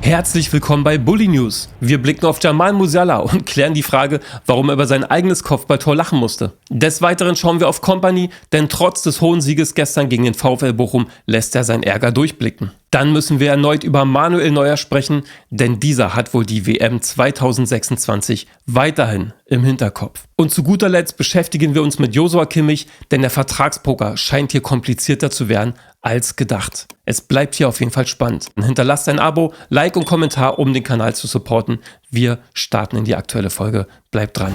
Herzlich willkommen bei Bully News. Wir blicken auf Jamal Musiala und klären die Frage, warum er über sein eigenes Kopfballtor lachen musste. Des Weiteren schauen wir auf Kompany, denn trotz des hohen Sieges gestern gegen den VfL Bochum lässt er sein Ärger durchblicken. Dann müssen wir erneut über Manuel Neuer sprechen, denn dieser hat wohl die WM 2026 weiterhin im Hinterkopf. Und zu guter Letzt beschäftigen wir uns mit Joshua Kimmich, denn der Vertragspoker scheint hier komplizierter zu werden als gedacht. Es bleibt hier auf jeden Fall spannend. Hinterlasst ein Abo, Like und Kommentar, um den Kanal zu supporten. Wir starten in die aktuelle Folge. Bleibt dran.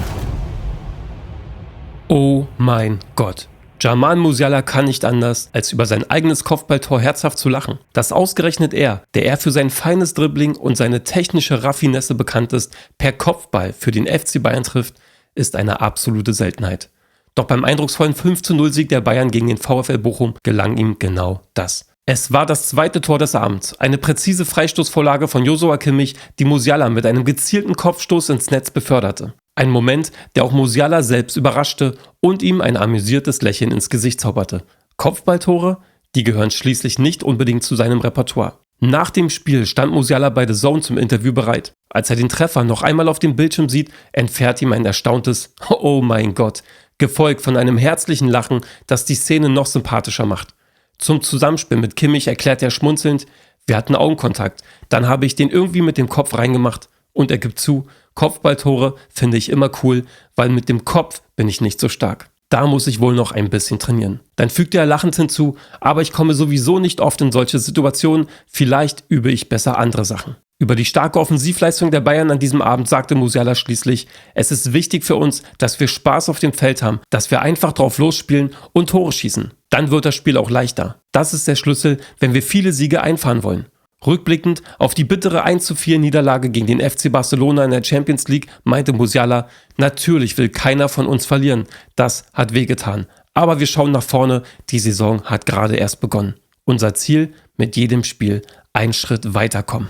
Oh mein Gott. Jamal Musiala kann nicht anders, als über sein eigenes Kopfballtor herzhaft zu lachen. Dass ausgerechnet er, der er für sein feines Dribbling und seine technische Raffinesse bekannt ist, per Kopfball für den FC Bayern trifft, ist eine absolute Seltenheit. Doch beim eindrucksvollen 5:0-Sieg der Bayern gegen den VfL Bochum gelang ihm genau das. Es war das zweite Tor des Abends, eine präzise Freistoßvorlage von Joshua Kimmich, die Musiala mit einem gezielten Kopfstoß ins Netz beförderte. Ein Moment, der auch Musiala selbst überraschte und ihm ein amüsiertes Lächeln ins Gesicht zauberte. Kopfballtore? Die gehören schließlich nicht unbedingt zu seinem Repertoire. Nach dem Spiel stand Musiala bei The Zone zum Interview bereit. Als er den Treffer noch einmal auf dem Bildschirm sieht, entfährt ihm ein erstauntes "Oh mein Gott", gefolgt von einem herzlichen Lachen, das die Szene noch sympathischer macht. Zum Zusammenspiel mit Kimmich erklärt er schmunzelnd: "Wir hatten Augenkontakt, dann habe ich den irgendwie mit dem Kopf reingemacht." Und er gibt zu: "Kopfballtore finde ich immer cool, weil mit dem Kopf bin ich nicht so stark. Da muss ich wohl noch ein bisschen trainieren." Dann fügte er lachend hinzu: "Aber ich komme sowieso nicht oft in solche Situationen, vielleicht übe ich besser andere Sachen." Über die starke Offensivleistung der Bayern an diesem Abend sagte Musiala schließlich: "Es ist wichtig für uns, dass wir Spaß auf dem Feld haben, dass wir einfach drauf losspielen und Tore schießen. Dann wird das Spiel auch leichter. Das ist der Schlüssel, wenn wir viele Siege einfahren wollen." Rückblickend auf die bittere 1:4 Niederlage gegen den FC Barcelona in der Champions League meinte Musiala: "Natürlich will keiner von uns verlieren. Das hat wehgetan. Aber wir schauen nach vorne. Die Saison hat gerade erst begonnen. Unser Ziel: mit jedem Spiel einen Schritt weiterkommen."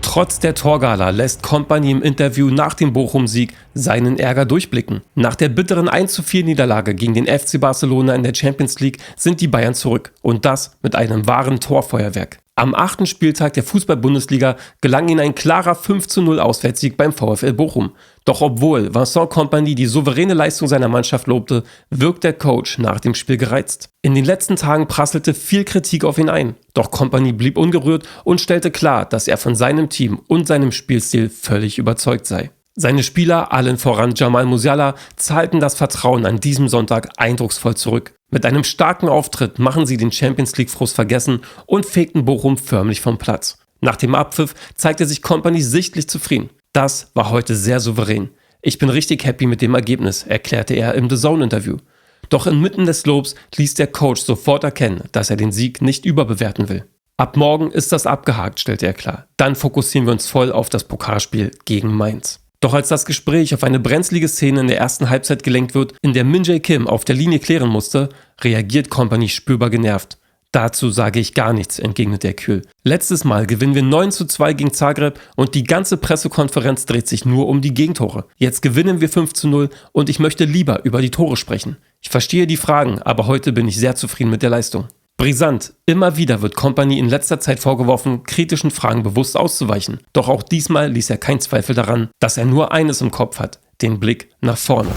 Trotz der Torgala lässt Kompany im Interview nach dem Bochum-Sieg seinen Ärger durchblicken. Nach der bitteren 1:4 Niederlage gegen den FC Barcelona in der Champions League sind die Bayern zurück. Und das mit einem wahren Torfeuerwerk. Am 8. Spieltag der Fußball-Bundesliga gelang ihnen ein klarer 5:0 Auswärtssieg beim VfL Bochum. Doch obwohl Vincent Kompany die souveräne Leistung seiner Mannschaft lobte, wirkt der Coach nach dem Spiel gereizt. In den letzten Tagen prasselte viel Kritik auf ihn ein. Doch Kompany blieb ungerührt und stellte klar, dass er von seinem Team und seinem Spielstil völlig überzeugt sei. Seine Spieler, allen voran Jamal Musiala, zahlten das Vertrauen an diesem Sonntag eindrucksvoll zurück. Mit einem starken Auftritt machen sie den Champions-League-Frust vergessen und fegten Bochum förmlich vom Platz. Nach dem Abpfiff zeigte sich Kompany sichtlich zufrieden. "Das war heute sehr souverän. Ich bin richtig happy mit dem Ergebnis", erklärte er im The Zone-Interview. Doch inmitten des Lobs ließ der Coach sofort erkennen, dass er den Sieg nicht überbewerten will. "Ab morgen ist das abgehakt", stellte er klar. "Dann fokussieren wir uns voll auf das Pokalspiel gegen Mainz." Doch als das Gespräch auf eine brenzlige Szene in der ersten Halbzeit gelenkt wird, in der Min-Jae Kim auf der Linie klären musste, reagiert Kompany spürbar genervt. "Dazu sage ich gar nichts", entgegnet er kühl. "Letztes Mal gewinnen wir 9:2 gegen Zagreb und die ganze Pressekonferenz dreht sich nur um die Gegentore. Jetzt gewinnen wir 5:0 und ich möchte lieber über die Tore sprechen. Ich verstehe die Fragen, aber heute bin ich sehr zufrieden mit der Leistung." Brisant. Immer wieder wird Kompany in letzter Zeit vorgeworfen, kritischen Fragen bewusst auszuweichen. Doch auch diesmal ließ er keinen Zweifel daran, dass er nur eines im Kopf hat: den Blick nach vorne.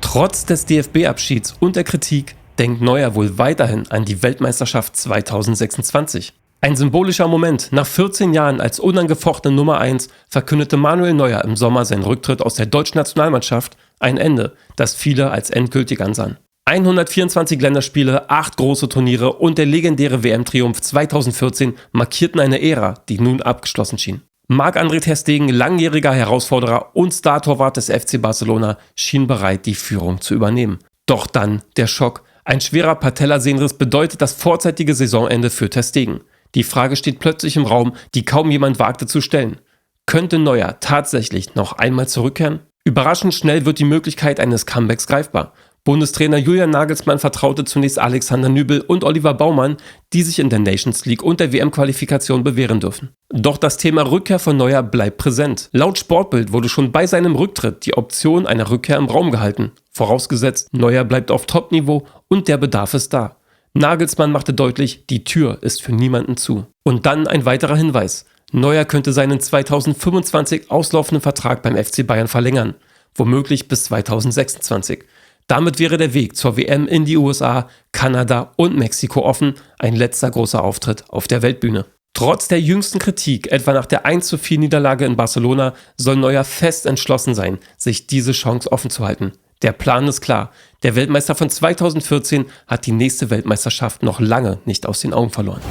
Trotz des DFB-Abschieds und der Kritik denkt Neuer wohl weiterhin an die Weltmeisterschaft 2026. Ein symbolischer Moment. Nach 14 Jahren als unangefochtene Nummer 1 verkündete Manuel Neuer im Sommer seinen Rücktritt aus der deutschen Nationalmannschaft. Ein Ende, das viele als endgültig ansahen. 124 Länderspiele, 8 große Turniere und der legendäre WM-Triumph 2014 markierten eine Ära, die nun abgeschlossen schien. Marc-André ter Stegen, langjähriger Herausforderer und Startorwart des FC Barcelona, schien bereit, die Führung zu übernehmen. Doch dann der Schock. Ein schwerer Patellasehnenriss bedeutet das vorzeitige Saisonende für ter Stegen. Die Frage steht plötzlich im Raum, die kaum jemand wagte zu stellen. Könnte Neuer tatsächlich noch einmal zurückkehren? Überraschend schnell wird die Möglichkeit eines Comebacks greifbar. Bundestrainer Julian Nagelsmann vertraute zunächst Alexander Nübel und Oliver Baumann, die sich in der Nations League und der WM-Qualifikation bewähren dürfen. Doch das Thema Rückkehr von Neuer bleibt präsent. Laut Sportbild wurde schon bei seinem Rücktritt die Option einer Rückkehr im Raum gehalten. Vorausgesetzt, Neuer bleibt auf Top-Niveau und der Bedarf ist da. Nagelsmann machte deutlich, die Tür ist für niemanden zu. Und dann ein weiterer Hinweis. Neuer könnte seinen 2025 auslaufenden Vertrag beim FC Bayern verlängern, womöglich bis 2026. Damit wäre der Weg zur WM in die USA, Kanada und Mexiko offen, ein letzter großer Auftritt auf der Weltbühne. Trotz der jüngsten Kritik, etwa nach der 1:4 Niederlage in Barcelona, soll Neuer fest entschlossen sein, sich diese Chance offen zu halten. Der Plan ist klar. Der Weltmeister von 2014 hat die nächste Weltmeisterschaft noch lange nicht aus den Augen verloren.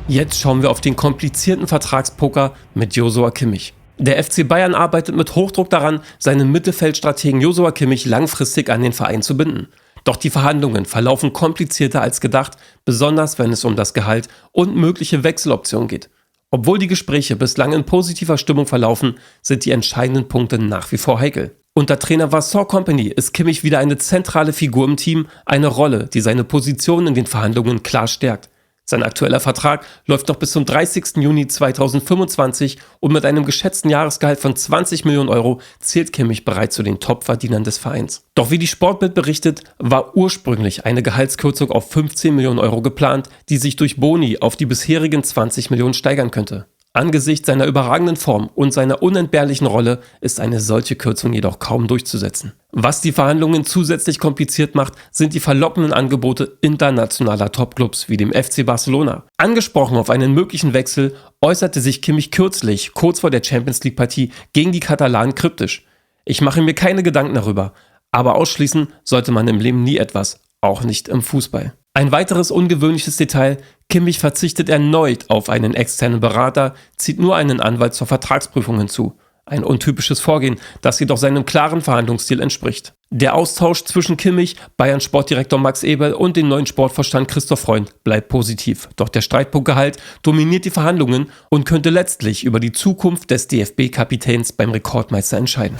Jetzt schauen wir auf den komplizierten Vertragspoker mit Joshua Kimmich. Der FC Bayern arbeitet mit Hochdruck daran, seinen Mittelfeldstrategen Joshua Kimmich langfristig an den Verein zu binden. Doch die Verhandlungen verlaufen komplizierter als gedacht, besonders wenn es um das Gehalt und mögliche Wechseloptionen geht. Obwohl die Gespräche bislang in positiver Stimmung verlaufen, sind die entscheidenden Punkte nach wie vor heikel. Unter Trainer Vincent Kompany ist Kimmich wieder eine zentrale Figur im Team, eine Rolle, die seine Position in den Verhandlungen klar stärkt. Sein aktueller Vertrag läuft noch bis zum 30. Juni 2025 und mit einem geschätzten Jahresgehalt von 20 Millionen Euro zählt Kimmich bereits zu den Top-Verdienern des Vereins. Doch wie die Sportbild berichtet, war ursprünglich eine Gehaltskürzung auf 15 Millionen Euro geplant, die sich durch Boni auf die bisherigen 20 Millionen steigern könnte. Angesichts seiner überragenden Form und seiner unentbehrlichen Rolle ist eine solche Kürzung jedoch kaum durchzusetzen. Was die Verhandlungen zusätzlich kompliziert macht, sind die verlockenden Angebote internationaler Topclubs wie dem FC Barcelona. Angesprochen auf einen möglichen Wechsel äußerte sich Kimmich kürzlich, kurz vor der Champions-League-Partie gegen die Katalanen kryptisch. Ich mache mir keine Gedanken darüber, aber ausschließen sollte man im Leben nie etwas, auch nicht im Fußball. Ein weiteres ungewöhnliches Detail: Kimmich verzichtet erneut auf einen externen Berater, zieht nur einen Anwalt zur Vertragsprüfung hinzu. Ein untypisches Vorgehen, das jedoch seinem klaren Verhandlungsstil entspricht. Der Austausch zwischen Kimmich, Bayern-Sportdirektor Max Eberl und dem neuen Sportvorstand Christoph Freund bleibt positiv. Doch der Streitpunkt Gehalt dominiert die Verhandlungen und könnte letztlich über die Zukunft des DFB-Kapitäns beim Rekordmeister entscheiden.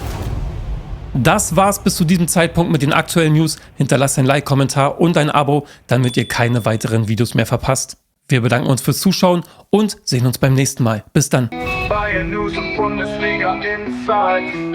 Das war's bis zu diesem Zeitpunkt mit den aktuellen News. Hinterlasst ein Like, Kommentar und ein Abo, damit ihr keine weiteren Videos mehr verpasst. Wir bedanken uns fürs Zuschauen und sehen uns beim nächsten Mal. Bis dann. Bayern News und Bundesliga Insights.